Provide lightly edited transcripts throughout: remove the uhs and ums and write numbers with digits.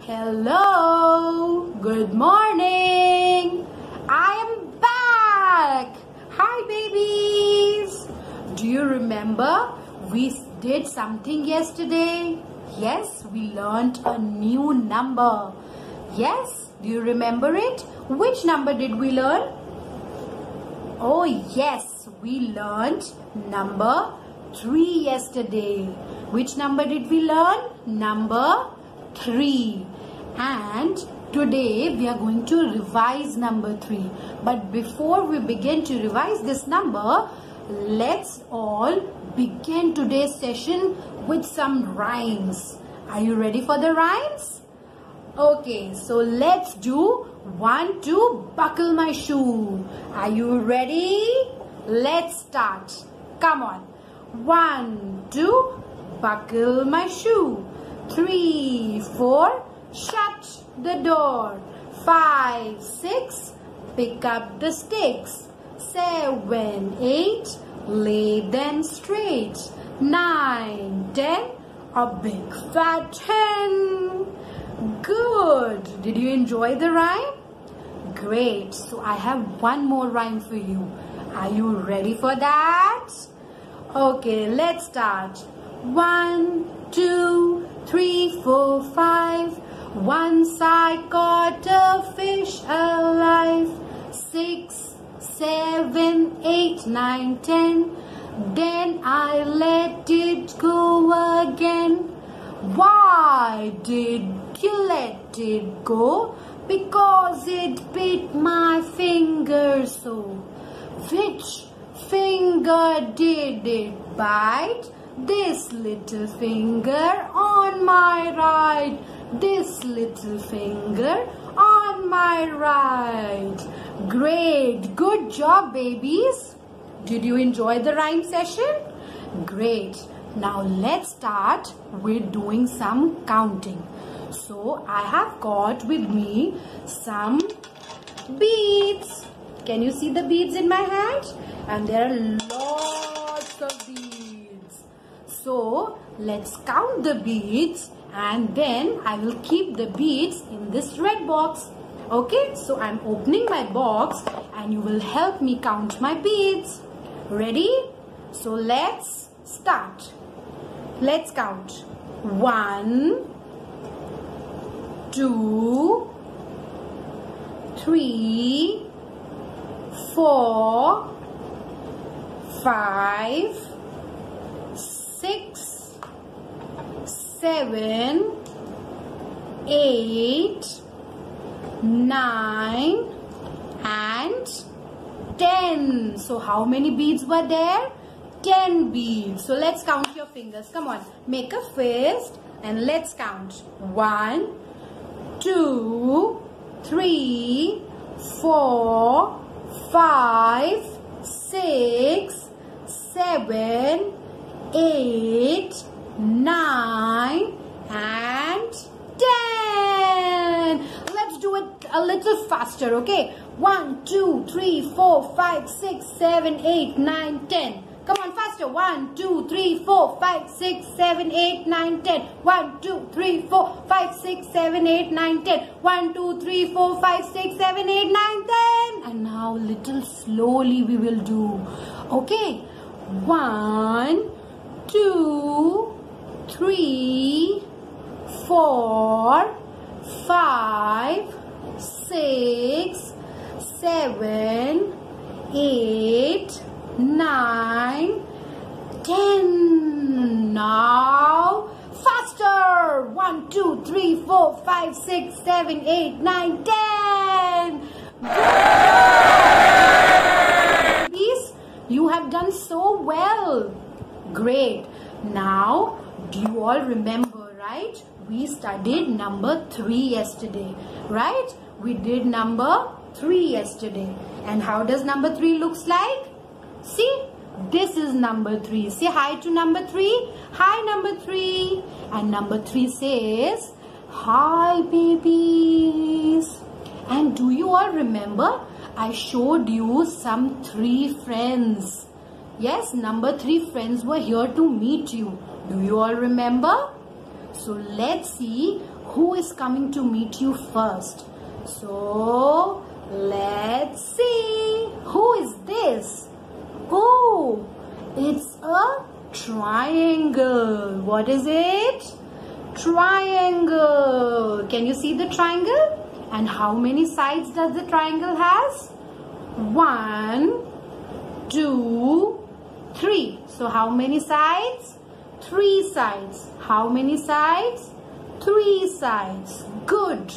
Hello, good morning. I am back. Hi babies. Do you remember we did something yesterday? Yes, we learned a new number. Yes, do you remember it? Which number did we learn? Oh yes, we learned number 3 yesterday. Which number did we learn? Number 3. And today we are going to revise number 3. But before we begin to revise this number, let's all begin today's session with some rhymes. Are you ready for the rhymes? Okay, so let's do 1, 2, buckle my shoe. Are you ready? Let's start. Come on. 1, 2, buckle my shoe. 3, 4, shut the door. 5, 6, pick up the sticks. 7, 8, lay them straight. 9, 10, a big fat hen. Good. Did you enjoy the rhyme? Great. So I have one more rhyme for you. Are you ready for that? Okay, let's start. 1, 2, 3, 4, 5. Once I caught a fish alive. 6, 7, 8, 9, 10. Then I let it go again. Why did you let it go? Because it bit my finger so. Which finger did it bite? This little finger on my right. This little finger on my right. Great. Good job, babies. Did you enjoy the rhyme session? Great. Now let's start with doing some counting. So I have got with me some beads. Can you see the beads in my hand? And there are lots of beads. So let's count the beads and then I will keep the beads in this red box. Okay, so I'm opening my box and you will help me count my beads. Ready? So let's start. Let's count. 1, 2, 3, 4, 5, 6, 7, 8, 9 and 10. So how many beads were there? 10 beads. So let's count your fingers. Come on, make a fist and let's count. 1, 2, 3, 4, 5, 6, 7, 8, 9 and 10. Let's do it a little faster, okay? 1, 2, 3, 4, 5, 6, 7, 8, 9, 10. Come on, faster. 1, 2, 3, 4, 5, 6, 7, 8, 9, 10. 1, 2, 3, 4, 5, 6, 7, 8, 9, 10. 1, 2, 3, 4, 5, 6, 7, 8, 9, 10. And now little slowly we will do. Okay. 1, 2, 3, 4, 5, 6, 7, 8, 9, 10. Now faster. 1, 2, 3, 4, 5, 6, 7, 8, 9, 10. Babies, you have done so well. Great. Now, do you all remember, right? We studied number 3 yesterday, right? We did number 3 yesterday. And how does number 3 looks like? See, this is number 3. Say hi to number 3. Hi, number 3. And number 3 says, hi, babies. And do you all remember? I showed you some 3 friends. Yes, number 3 friends were here to meet you. Do you all remember? So let's see who is coming to meet you first. So let's see. Who is this? Oh, it's a triangle. What is it? Triangle. Can you see the triangle? And how many sides does the triangle has? 1, 2, 3. So how many sides? 3 sides. How many sides? 3 sides. Good.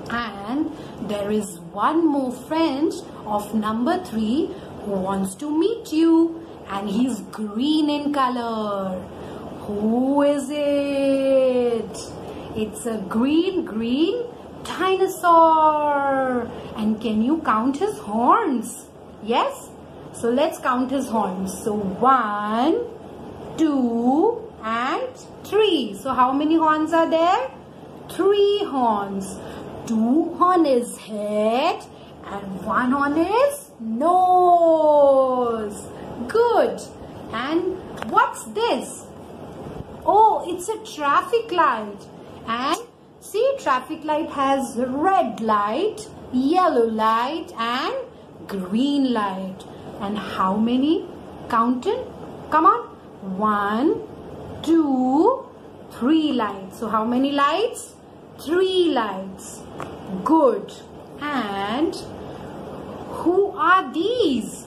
And there is one more friend of number 3 who wants to meet you, and he's green in color. Who is it? It's a green dinosaur. And can you count his horns? Yes? So let's count his horns. So 1, 2 and 3. So how many horns are there? 3 horns. 2 horn is head and 1 horn is nose. Good. And what's this? Oh, it's a traffic light. And see, traffic light has red light, yellow light and green light. And how many? Count it. Come on. 1, 2, 3 lights. So how many lights? 3 lights. Good. And who are these?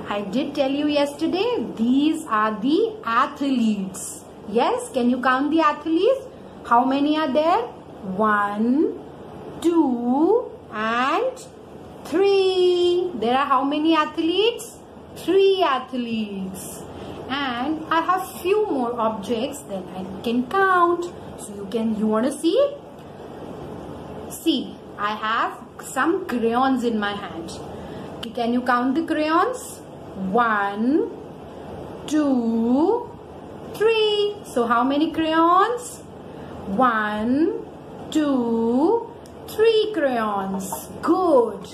I did tell you yesterday, these are the athletes. Yes, can you count the athletes? How many are there? 1, 2 and 3. There are how many athletes? 3 athletes. And I have few more objects that I can count. So you want to see? See, I have some crayons in my hand. Okay, can you count the crayons? 1, 2, 3. So how many crayons? 1, 2, 3 crayons. Good.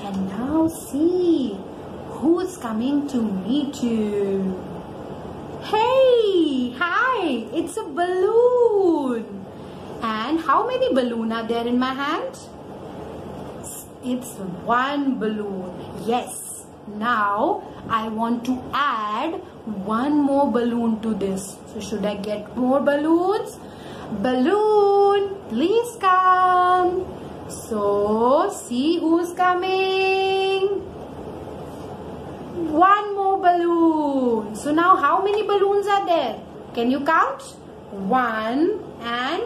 And now see who's coming to meet you. Hey, hi, it's a balloon. And how many balloons are there in my hand? It's 1 balloon. Yes. Now I want to add 1 more balloon to this. So should I get more balloons? Balloon, please come. So see who's coming. 1 more balloon. So now how many balloons are there? Can you count? 1 and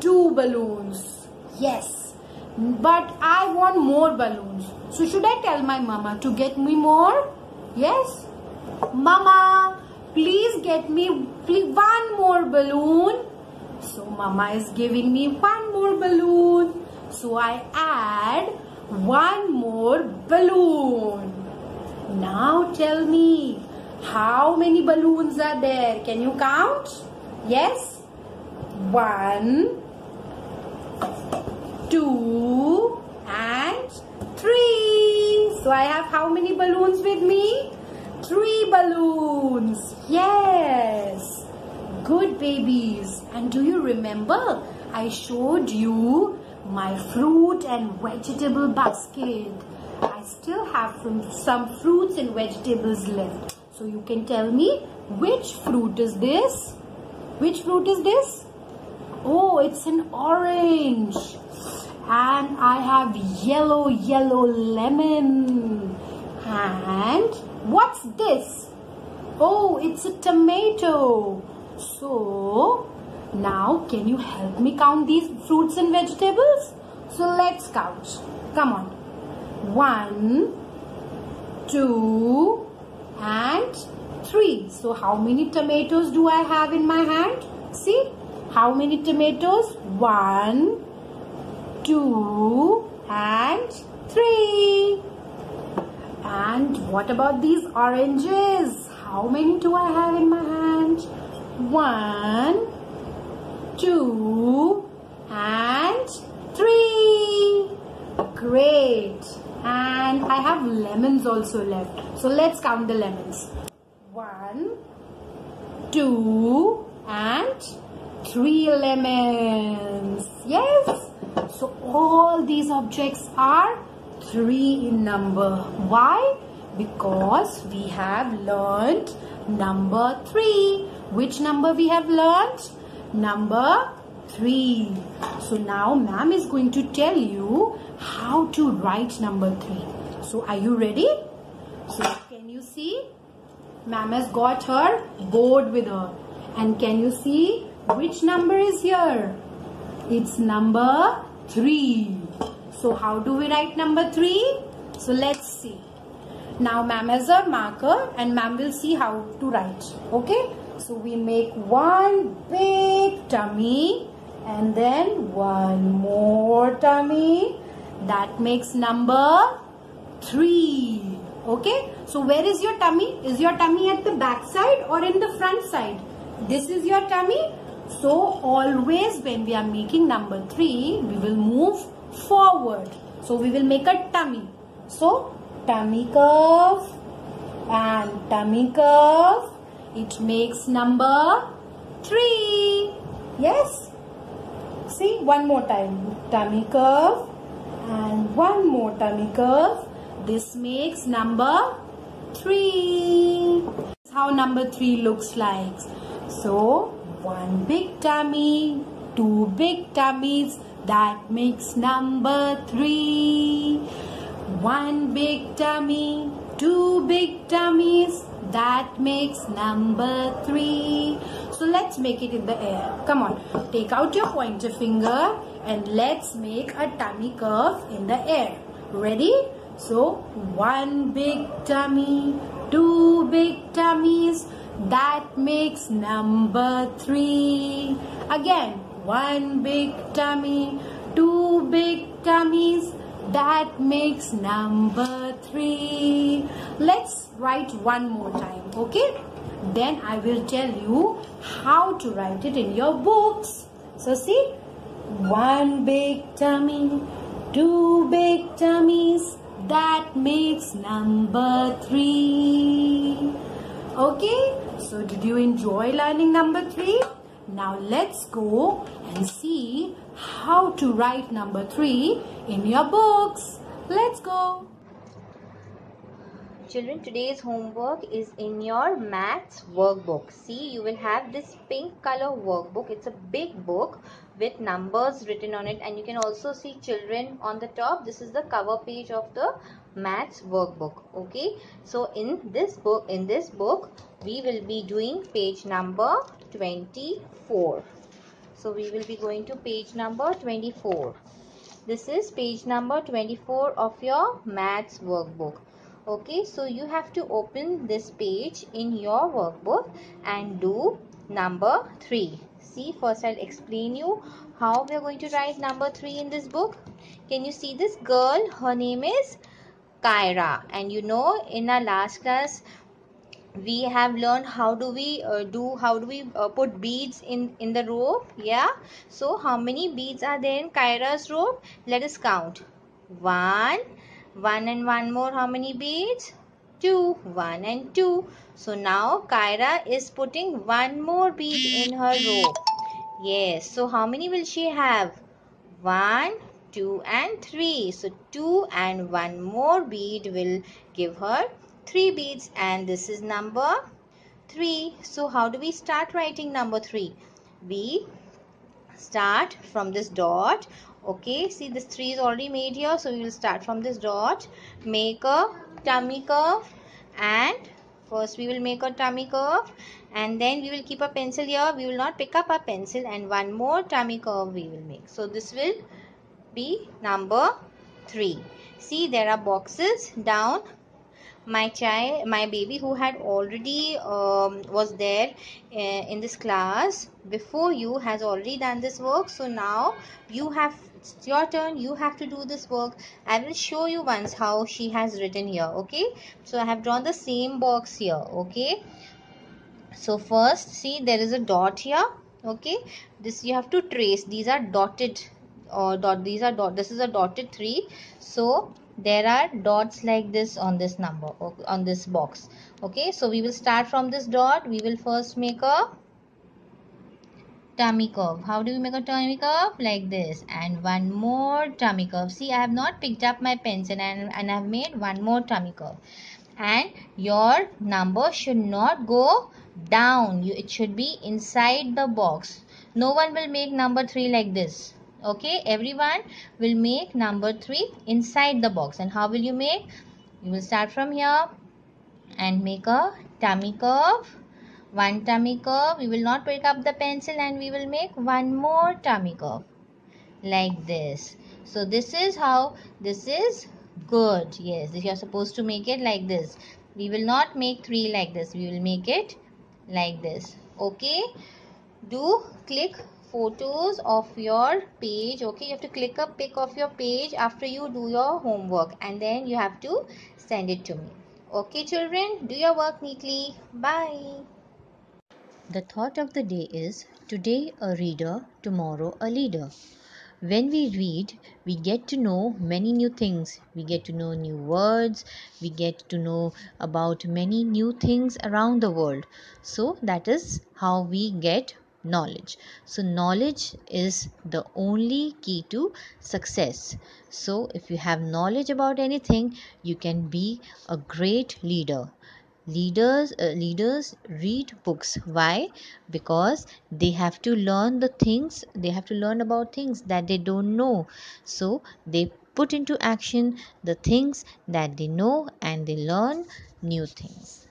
2 balloons. Yes. But I want more balloons. So should I tell my mama to get me more? Yes. Mama, please get me 1 more balloon. So mama is giving me 1 more balloon. So I add 1 more balloon. Now tell me, how many balloons are there? Can you count? Yes. 1, 2 and 3. So I have how many balloons with me? 3 balloons. Yes. Good babies. And do you remember I showed you my fruit and vegetable basket? I still have some fruits and vegetables left. So you can tell me, which fruit is this? Which fruit is this? Oh, it's an orange. And I have yellow lemon. And what's this? Oh, it's a tomato. So now can you help me count these fruits and vegetables? So let's count. Come on. 1, 2 and 3. So how many tomatoes do I have in my hand? See, how many tomatoes? 1, 2 and 3. And what about these oranges? How many do I have in my hand? 1, 2 and 3. Great. And I have lemons also left. So let's count the lemons. 1, 2 and 3 lemons. Yes. So all these objects are 3 in number. Why? Because we have learnt number 3. Which number we have learnt? Number 3. So now ma'am is going to tell you how to write number 3. So are you ready? So can you see? Ma'am has got her board with her. And can you see which number is here? It's number 3. So how do we write number 3? So let's see. Now ma'am has a marker and ma'am will see how to write. Okay? So we make one big tummy and then one more tummy. That makes number 3. Okay? So where is your tummy? Is your tummy at the back side or in the front side? This is your tummy. So always when we are making number 3, we will move forward. So we will make a tummy. So tummy curve and tummy curve. It makes number 3. Yes? See, one more time. Tummy curve and one more tummy curve. This makes number 3. This is how number 3 looks like. So, one big tummy, 2 big tummies. That makes number 3. One big tummy, 2 big tummies. That makes number 3. So let's make it in the air. Come on, take out your pointer finger and let's make a tummy curve in the air. Ready? So one big tummy, 2 big tummies. That makes number 3. Again, one big tummy, 2 big tummies. That makes number 3. Let's write one more time, okay? Then I will tell you how to write it in your books. So see, one big tummy, 2 big tummies. That makes number 3. Okay, so did you enjoy learning number 3? Now let's go and see how to write number 3 in your books. Let's go. Children, today's homework is in your maths workbook. See, you will have this pink color workbook. It's a big book with numbers written on it, and you can also see children on the top. This is the cover page of the maths workbook. Okay, so in this book we will be doing page number 24. So we will be going to page number 24. This is page number 24 of your maths workbook. Okay, so you have to open this page in your workbook and do number 3. See, first I'll explain you how we are going to write number 3 in this book. Can you see this girl? Her name is Kyra, and you know, in our last class we have learned how do we put beads in the rope. Yeah, so how many beads are there in Kyra's rope? Let us count. One and one more. How many beads? 2. 1 and 2. So now Kyra is putting one more bead in her rope. Yes, so how many will she have? 1, 2 and 3. So 2 and one more bead will give her 3 beads, and this is number 3. So how do we start writing number 3? We start from this dot. Okay, see this 3 is already made here, so we will start from this dot, make a tummy curve, and first we will make a tummy curve, and then we will keep a pencil here. We will not pick up a pencil, and one more tummy curve we will make. So this will be number 3. See, there are boxes down. My baby who had already was there in this class before you has already done this work. So now it's your turn. You have to do this work. I will show you once how she has written here. Okay, so I have drawn the same box here. Okay, so first see, there is a dot here. Okay, this you have to trace. These are dotted this is a dotted 3. So there are dots like this on this number, on this box. Okay, so we will start from this dot. We will first make a tummy curve. How do we make a tummy curve? Like this. And one more tummy curve. See, I have not picked up my pencil and I have made one more tummy curve. And your number should not go down. It should be inside the box. No one will make number 3 like this. Okay, everyone will make number 3 inside the box. And how will you make? You will start from here and make a tummy curve. One tummy curve. We will not pick up the pencil and we will make one more tummy curve like this. So this is how this is good. Yes, you are supposed to make it like this. We will not make 3 like this. We will make it like this. Okay, do click photos of your page. Okay, you have to click a pic of your page after you do your homework, and then you have to send it to me. Okay children, do your work neatly. Bye. The thought of the day is, today a reader, tomorrow a leader. When we read, we get to know many new things. We get to know new words. We get to know about many new things around the world. So that is how we get knowledge. So knowledge is the only key to success. So if you have knowledge about anything, you can be a great leader. Leaders read books. Why? Because they have to learn about things that they don't know, so they put into action the things that they know and they learn new things.